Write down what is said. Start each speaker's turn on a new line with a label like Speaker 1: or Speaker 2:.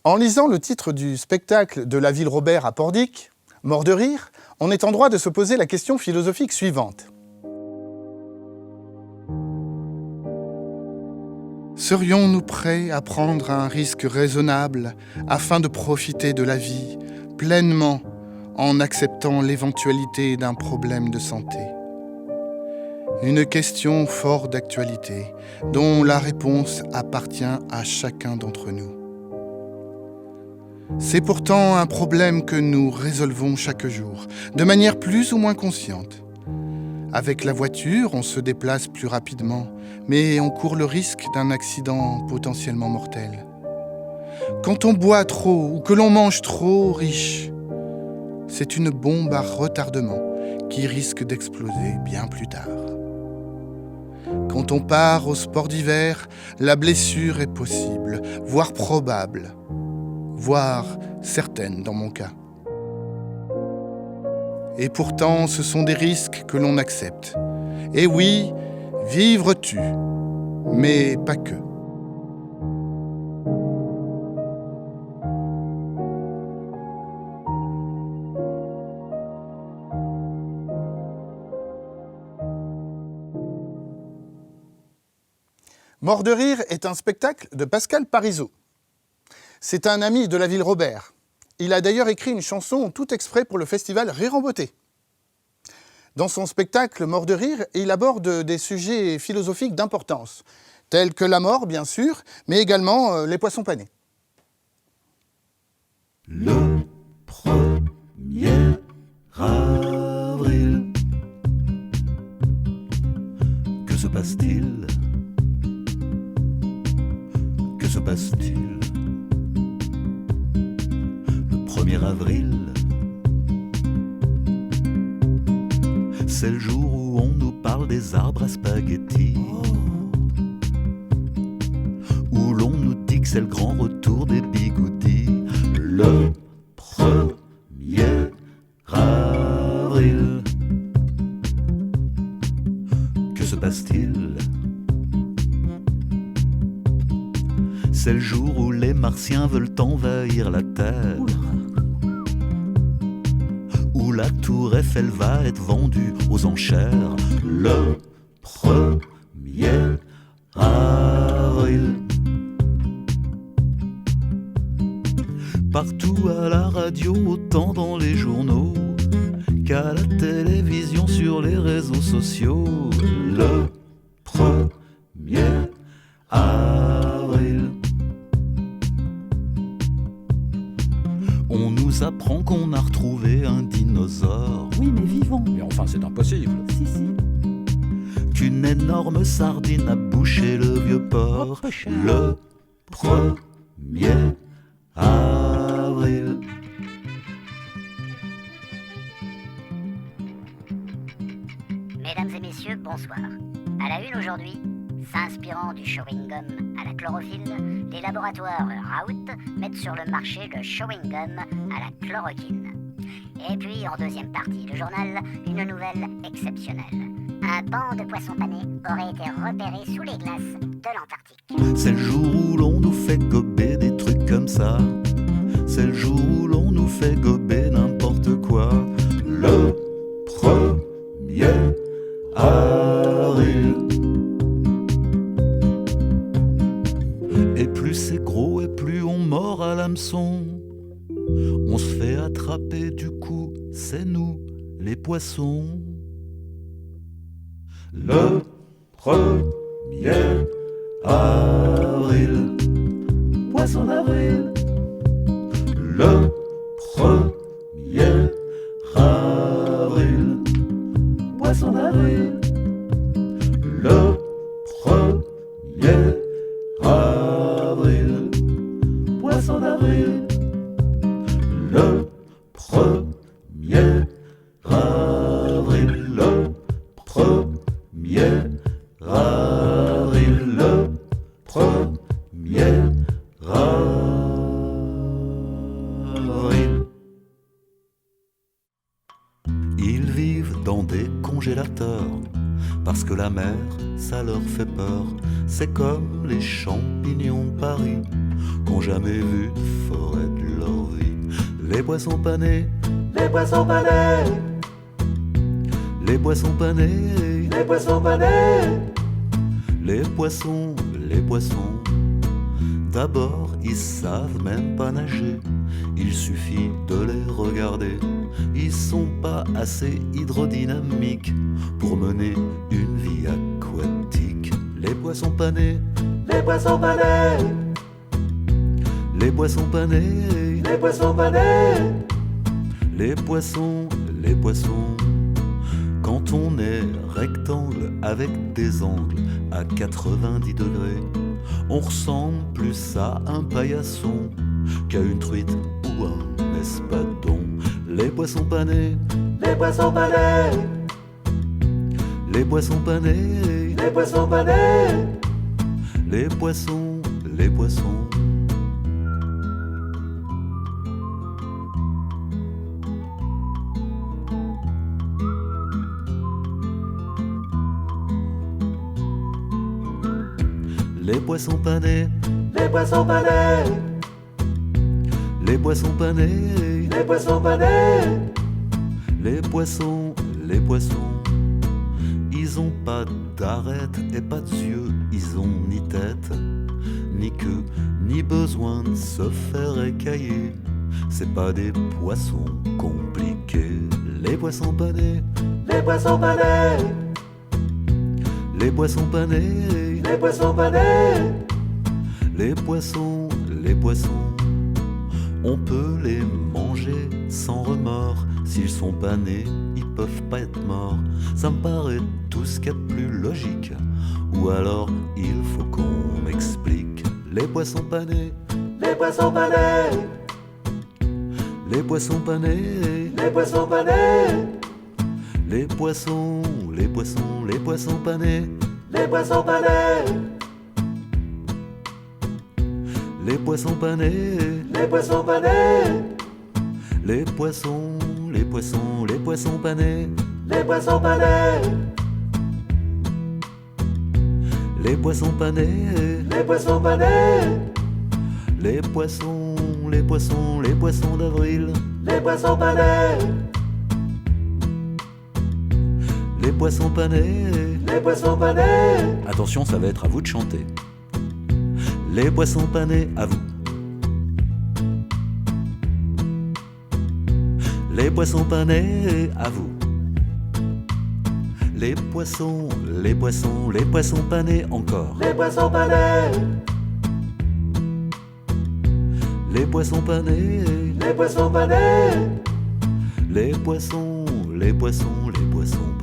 Speaker 1: En lisant le titre du spectacle de la Ville Robert à Pordic, Mort de rire, on est en droit de se poser la question philosophique suivante. Serions-nous prêts à prendre un risque raisonnable afin de profiter de la vie pleinement en acceptant l'éventualité d'un problème de santé ? Une question fort d'actualité, dont la réponse appartient à chacun d'entre nous. C'est pourtant un problème que nous résolvons chaque jour, de manière plus ou moins consciente. Avec la voiture, on se déplace plus rapidement, mais on court le risque d'un accident potentiellement mortel. Quand on boit trop ou que l'on mange trop riche, c'est une bombe à retardement qui risque d'exploser bien plus tard. Quand on part au sport d'hiver, la blessure est possible, voire probable, voire certaine dans mon cas. Et pourtant, ce sont des risques que l'on accepte. Et oui, vivre tue, mais pas que. Mort de rire est un spectacle de Pascal Parisot. C'est un ami de la Ville Robert. Il a d'ailleurs écrit une chanson tout exprès pour le festival Rire en Beauté. Dans son spectacle Mort de rire, il aborde des sujets philosophiques d'importance, tels que la mort, bien sûr, mais également les poissons panés.
Speaker 2: Le 1er avril, que se passe-t-il ? Que se passe-t-il ? Le 1er avril, c'est le jour où on nous parle des arbres à spaghettis, où l'on nous dit que c'est le grand retour des bigoudis. Le 1er avril, que se passe-t-il ? C'est le jour où les martiens veulent envahir la Terre, où la tour Eiffel va être vendue aux enchères. Le 1er avril, partout à la radio, autant dans les journaux qu'à la télévision, sur les réseaux sociaux. Le 1er avril, on nous apprend qu'on a retrouvé un dinosaure.
Speaker 3: Oui, mais vivant.
Speaker 4: Mais enfin, c'est impossible.
Speaker 3: Si, si.
Speaker 2: Qu'une énorme sardine a bouché le vieux port. Le 1er avril.
Speaker 5: Mesdames et messieurs, bonsoir. À la une aujourd'hui, s'inspirant du chewing-gum à la chlorophylle, les laboratoires Raoult mettent sur le marché le chewing-gum à la chloroquine. Et puis, en deuxième partie du journal, une nouvelle exceptionnelle. Un banc de poissons panés aurait été repéré sous les glaces de l'Antarctique.
Speaker 2: C'est le jour où l'on nous fait gober des trucs comme ça. C'est le jour où l'on nous fait gober n'importe quoi. Le 1er avril. Et plus c'est gros et plus on mord à l'hameçon. On se fait attraper, du coup, c'est nous, les poissons. Le 1er avril, poisson d'avril. Le 1er avril, poisson d'avril. Le 1er avril, poisson d'avril. Le 1er avril, le 1er avril, le 1er avril. Ils vivent dans des congélateurs parce que la mer, ça leur fait peur. C'est comme les champignons de Paris qu'ont jamais vu de forêt de leur vie. Les poissons panés, les poissons panés, les poissons panés, les poissons panés, les poissons, les poissons. D'abord, ils savent même pas nager, il suffit de les regarder. Ils sont pas assez hydrodynamiques pour mener une vie aquatique. Les poissons panés, les poissons panés, les poissons panés, les poissons panés, les poissons, les poissons. Quand on est rectangle avec des angles à 90 degrés, on ressemble plus à un paillasson qu'à une truite ou un espadon. Les poissons panés, les poissons panés, les poissons panés, les poissons panés, les poissons, les poissons. Les poissons panés, les poissons panés, les poissons panés, les poissons panés, les poissons, les poissons. Ils ont pas d'arête et pas d'yeux, ils ont ni tête, ni queue, ni besoin de se faire écailler. C'est pas des poissons compliqués. Les poissons panés, les poissons panés, les poissons panés, les poissons panés, les poissons, les poissons. On peut les manger sans remords. S'ils sont panés, ils peuvent pas être morts. Ça me paraît tout ce qu'il y a de plus logique. Ou alors il faut qu'on m'explique. Les poissons panés, les poissons panés, les poissons panés, les poissons panés, les poissons, les poissons, les poissons panés, les poissons panés, les poissons panés, les poissons panés, les poissons, les poissons, les poissons panés, les poissons panés, les poissons panés, les poissons panés, les poissons, les poissons, les poissons d'avril, les poissons panés, les poissons panés, les poissons panés. Attention, ça va être à vous de chanter. Les poissons panés, à vous. Les poissons panés, à vous. Les poissons, les poissons, les poissons panés encore. Les poissons panés. Les poissons panés, les poissons panés. Les poissons, les poissons, les poissons.